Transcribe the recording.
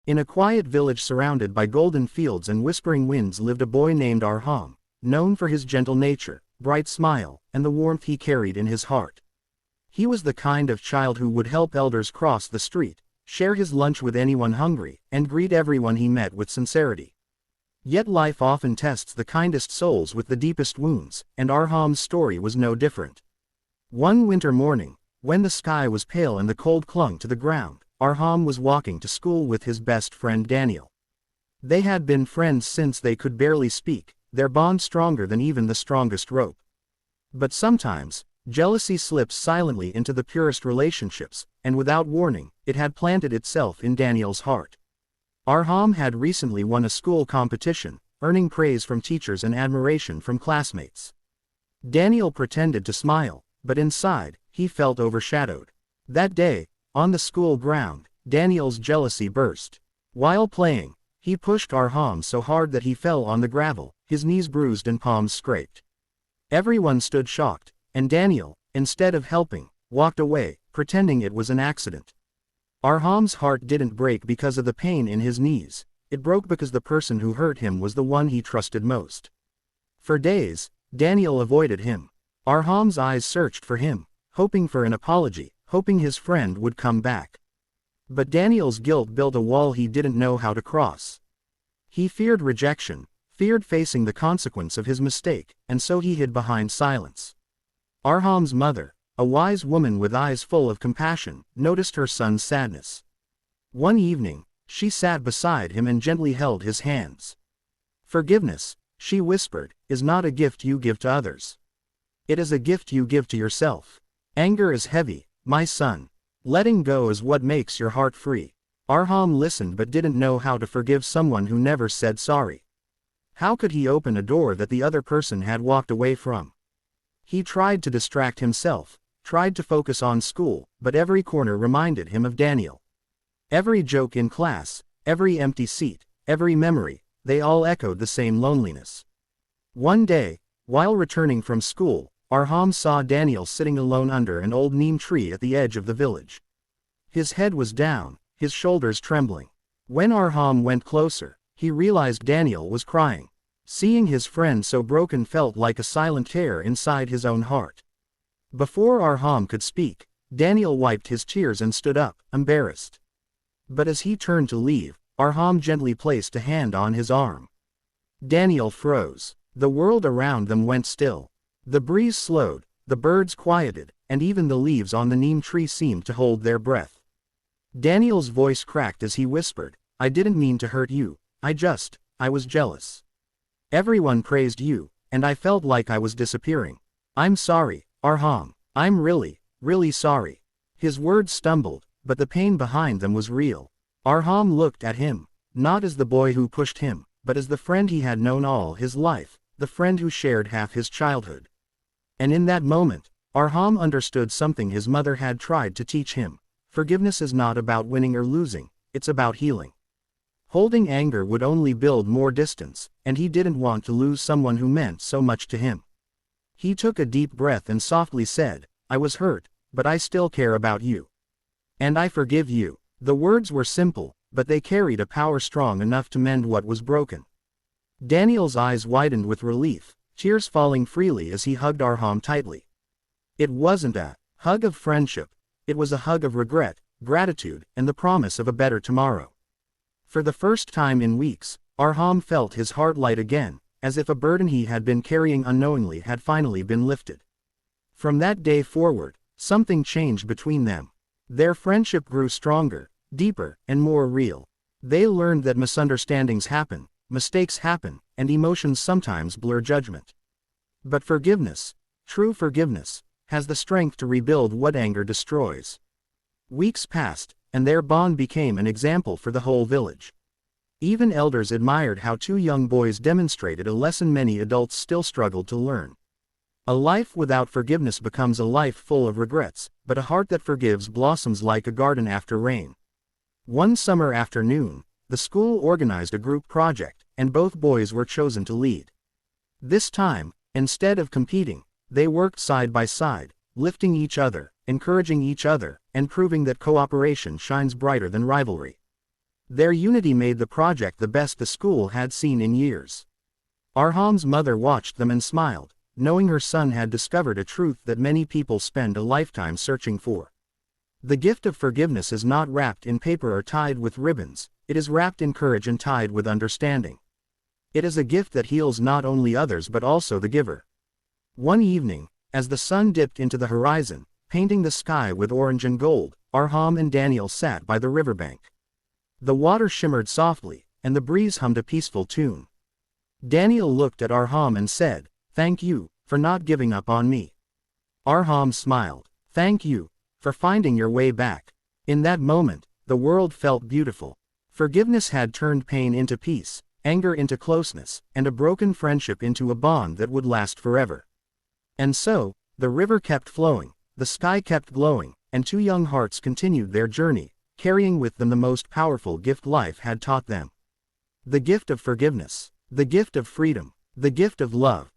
In a quiet village surrounded by golden fields and whispering winds lived a boy named Arham, known for his gentle nature, bright smile, and the warmth he carried in his heart. He was the kind of child who would help elders cross the street, share his lunch with anyone hungry, and greet everyone he met with sincerity. Yet life often tests the kindest souls with the deepest wounds, and Arham's story was no different. One winter morning, when the sky was pale and the cold clung to the ground, Arham was walking to school with his best friend Daniel. They had been friends since they could barely speak, their bond stronger than even the strongest rope. But sometimes, jealousy slips silently into the purest relationships, and without warning, it had planted itself in Daniel's heart. Arham had recently won a school competition, earning praise from teachers and admiration from classmates. Daniel pretended to smile, but inside, he felt overshadowed. That day, on the school ground, Daniel's jealousy burst. While playing, he pushed Arham so hard that he fell on the gravel, his knees bruised and palms scraped. Everyone stood shocked, and Daniel, instead of helping, walked away, pretending it was an accident. Arham's heart didn't break because of the pain in his knees, it broke because the person who hurt him was the one he trusted most. For days, Daniel avoided him. Arham's eyes searched for him, hoping for an apology, hoping his friend would come back. But Daniel's guilt built a wall he didn't know how to cross. He feared rejection, feared facing the consequence of his mistake, and so he hid behind silence. Arham's mother, a wise woman with eyes full of compassion, noticed her son's sadness. One evening, she sat beside him and gently held his hands. "Forgiveness," she whispered, "is not a gift you give to others. It is a gift you give to yourself. Anger is heavy, my son. Letting go is what makes your heart free." Arham listened but didn't know how to forgive someone who never said sorry. How could he open a door that the other person had walked away from? He tried to distract himself, tried to focus on school, but every corner reminded him of Daniel. Every joke in class, every empty seat, every memory, they all echoed the same loneliness. One day, while returning from school, Arham saw Daniel sitting alone under an old neem tree at the edge of the village. His head was down, his shoulders trembling. When Arham went closer, he realized Daniel was crying. Seeing his friend so broken felt like a silent tear inside his own heart. Before Arham could speak, Daniel wiped his tears and stood up, embarrassed. But as he turned to leave, Arham gently placed a hand on his arm. Daniel froze. The world around them went still. The breeze slowed, the birds quieted, and even the leaves on the neem tree seemed to hold their breath. Daniel's voice cracked as he whispered, "I didn't mean to hurt you, I was jealous. Everyone praised you, and I felt like I was disappearing. I'm sorry, Arham. I'm really, really sorry." His words stumbled, but the pain behind them was real. Arham looked at him, not as the boy who pushed him, but as the friend he had known all his life, the friend who shared half his childhood. And in that moment, Arham understood something his mother had tried to teach him. Forgiveness is not about winning or losing, it's about healing. Holding anger would only build more distance, and he didn't want to lose someone who meant so much to him. He took a deep breath and softly said, "I was hurt, but I still care about you. And I forgive you." The words were simple, but they carried a power strong enough to mend what was broken. Daniel's eyes widened with relief, tears falling freely as he hugged Arham tightly. It wasn't a hug of friendship, it was a hug of regret, gratitude, and the promise of a better tomorrow. For the first time in weeks, Arham felt his heart light again, as if a burden he had been carrying unknowingly had finally been lifted. From that day forward, something changed between them. Their friendship grew stronger, deeper, and more real. They learned that misunderstandings happen, mistakes happen, and emotions sometimes blur judgment. But forgiveness, true forgiveness, has the strength to rebuild what anger destroys. Weeks passed, and their bond became an example for the whole village. Even elders admired how two young boys demonstrated a lesson many adults still struggled to learn. A life without forgiveness becomes a life full of regrets, but a heart that forgives blossoms like a garden after rain. One summer afternoon, the school organized a group project, and both boys were chosen to lead. This time, instead of competing, they worked side by side, lifting each other, encouraging each other, and proving that cooperation shines brighter than rivalry. Their unity made the project the best the school had seen in years. Arham's mother watched them and smiled, knowing her son had discovered a truth that many people spend a lifetime searching for. The gift of forgiveness is not wrapped in paper or tied with ribbons, it is wrapped in courage and tied with understanding. It is a gift that heals not only others but also the giver. One evening, as the sun dipped into the horizon, painting the sky with orange and gold, Arham and Daniel sat by the riverbank. The water shimmered softly, and the breeze hummed a peaceful tune. Daniel looked at Arham and said, "Thank you, for not giving up on me." Arham smiled. "Thank you, for finding your way back." In that moment, the world felt beautiful. Forgiveness had turned pain into peace, anger into closeness, and a broken friendship into a bond that would last forever. And so, the river kept flowing, the sky kept glowing, and two young hearts continued their journey, carrying with them the most powerful gift life had taught them. The gift of forgiveness, the gift of freedom, the gift of love.